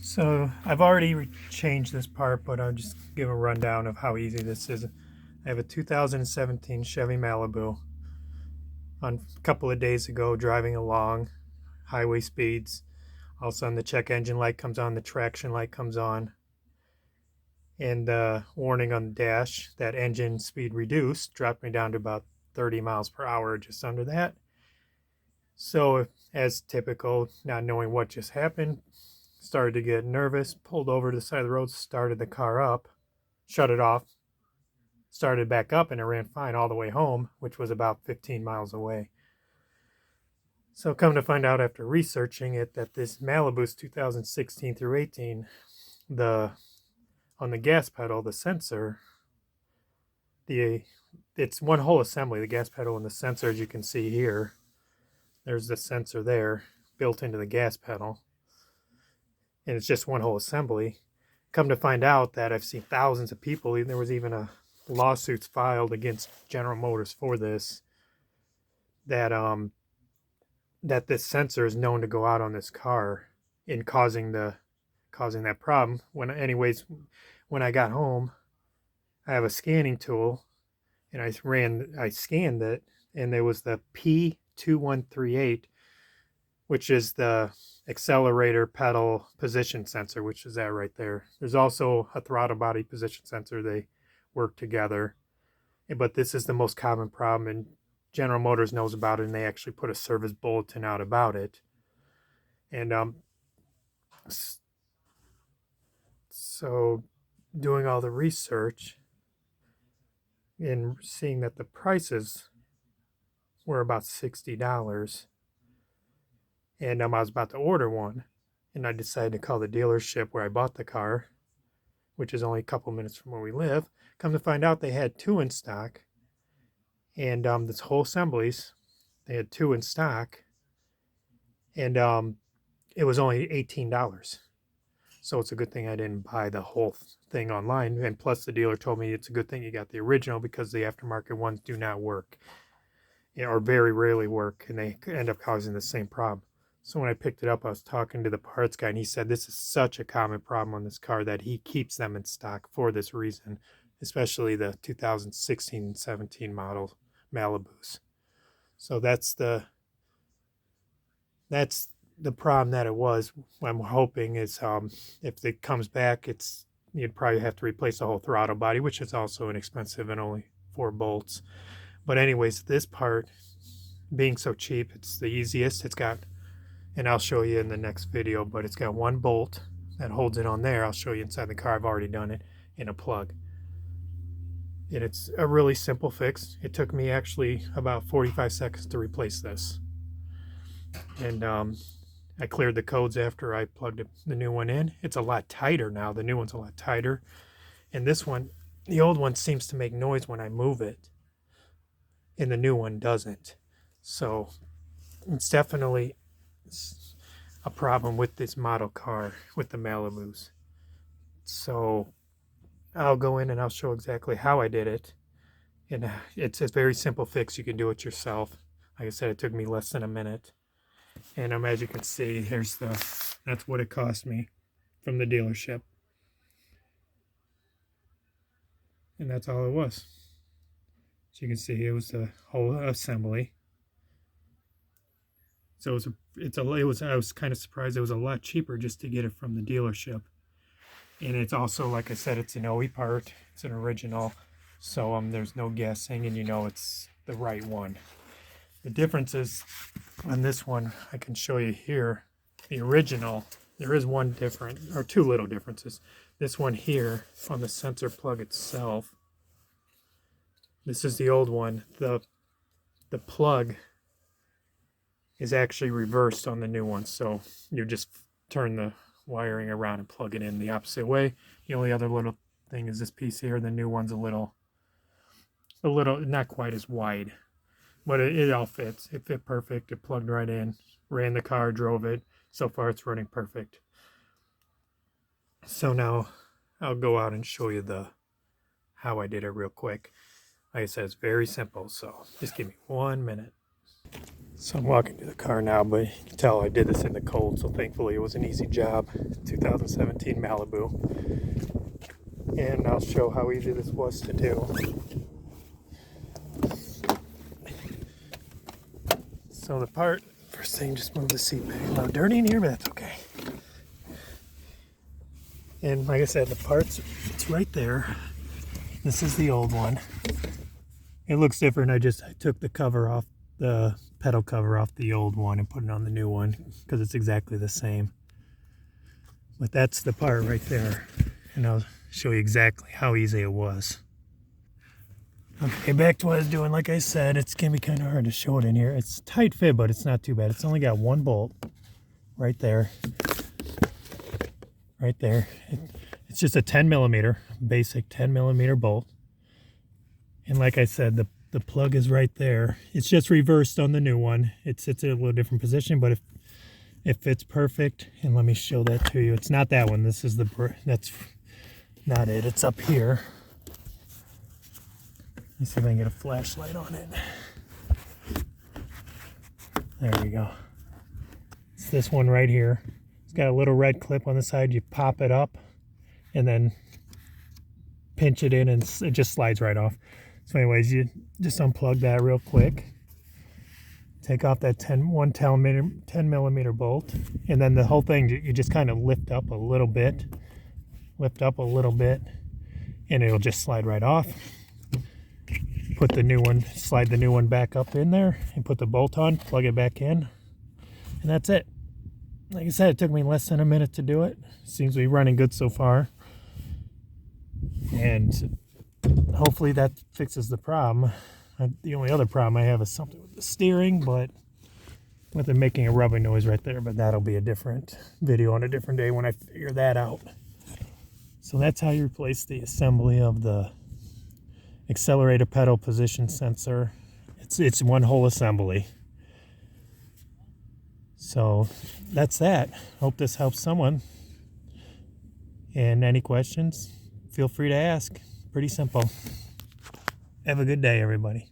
So I've already changed this part, but I'll just give a rundown of how easy this is. I have a 2017 Chevy Malibu. On a couple of days ago, driving along, highway speeds. All of a sudden the check engine light comes on, the traction light comes on, and warning on the dash that engine speed reduced, dropped me down to about 30 miles per hour, just under that. So as typical, not knowing what just happened, started to get nervous, pulled over to the side of the road, started the car up, shut it off, started back up, and it ran fine all the way home, which was about 15 miles away. So come to find out after researching it that this Malibus 2016 through 18, on the gas pedal, the sensor, it's one whole assembly, the gas pedal and the sensor, as you can see here. There's the sensor there built into the gas pedal. And it's just one whole assembly. Come to find out that I've seen thousands of people, there was even a lawsuits filed against General Motors for this, that that this sensor is known to go out on this car in causing that problem. When I got home, I have a scanning tool, and I scanned it, and there was the P2138, which is the accelerator pedal position sensor, which is that right there. There's also a throttle body position sensor. They work together, but this is the most common problem, and General Motors knows about it, and they actually put a service bulletin out about it. And so doing all the research and seeing that the prices were about $60, and I was about to order one, and I decided to call the dealership where I bought the car, which is only a couple minutes from where we live. Come to find out they had two in stock, and this whole assemblies, they had two in stock, and it was only $18. So it's a good thing I didn't buy the whole thing online, and plus the dealer told me it's a good thing you got the original because the aftermarket ones do not work, or very rarely work, and they end up causing the same problem. So when I picked it up, I was talking to the parts guy, and he said this is such a common problem on this car that he keeps them in stock for this reason, especially the 2016 and 17 model Malibus. So that's the problem that it was. I'm hoping is if it comes back, you'd probably have to replace the whole throttle body, which is also inexpensive and only 4 bolts. But anyways, this part being so cheap, it's the easiest. It's got, and I'll show you in the next video, but it's got one bolt that holds it on there. I'll show you inside the car. I've already done it, in a plug. And it's a really simple fix. It took me actually about 45 seconds to replace this. And I cleared the codes after I plugged the new one in. It's a lot tighter now. The new one's a lot tighter. And this one, the old one seems to make noise when I move it, and the new one doesn't. So it's definitely a problem with this model car, with the Malibus. So I'll go in and I'll show exactly how I did it. And it's a very simple fix. You can do it yourself. Like I said, it took me less than a minute. And as you can see, that's what it cost me from the dealership. And that's all it was. As you can see, it was the whole assembly. So I was kind of surprised it was a lot cheaper just to get it from the dealership. And it's also, like I said, it's an OE part. It's an original. So there's no guessing, and you know it's the right one. The difference is on this one, I can show you here, the original, there is one different, or two little differences. This one here on the sensor plug itself, this is the old one. The plug is actually reversed on the new one. So you just turn the wiring around and plug it in the opposite way. The only other little thing is this piece here. The new one's a little, not quite as wide. But it all fits. It fit perfect. It plugged right in. Ran the car, drove it. So far it's running perfect. So now I'll go out and show you how I did it real quick. Like I said, it's very simple. So just give me 1 minute. So I'm walking to the car now, but you can tell I did this in the cold, so thankfully it was an easy job. 2017 Malibu. And I'll show how easy this was to do. So the part, first thing, just move the seat back. A little dirty in here, but that's okay. And like I said, the parts, it's right there. This is the old one. It looks different. I took the cover off, the pedal cover off the old one and put it on the new one because it's exactly the same. But that's the part right there. And I'll show you exactly how easy it was. Okay, back to what I was doing. Like I said, it's going to be kind of hard to show it in here. It's tight fit, but it's not too bad. It's only got one bolt right there. Right there. It's just a 10 millimeter, basic 10 millimeter bolt. And like I said, the plug is right there. It's just reversed on the new one. It sits in a little different position, but it fits perfect. And let me show that to you. It's not that one. This is that's not it. It's up here. Let's see if I can get a flashlight on it. There we go. It's this one right here. It's got a little red clip on the side. You pop it up and then pinch it in and it just slides right off. So anyways, you just unplug that real quick. Take off that 10 millimeter bolt. And then the whole thing, you just kind of lift up a little bit. Lift up a little bit. And it'll just slide right off. Put the new one, slide the new one back up in there. And put the bolt on, plug it back in. And that's it. Like I said, it took me less than a minute to do it. Seems to be running good so far. And hopefully that fixes the problem. The only other problem I have is something with the steering, but with it making a rubbing noise right there. But that'll be a different video on a different day when I figure that out. So that's how you replace the assembly of the accelerator pedal position sensor. It's one whole assembly. So that's that. Hope this helps someone. And any questions, feel free to ask. Pretty simple. Have a good day, everybody.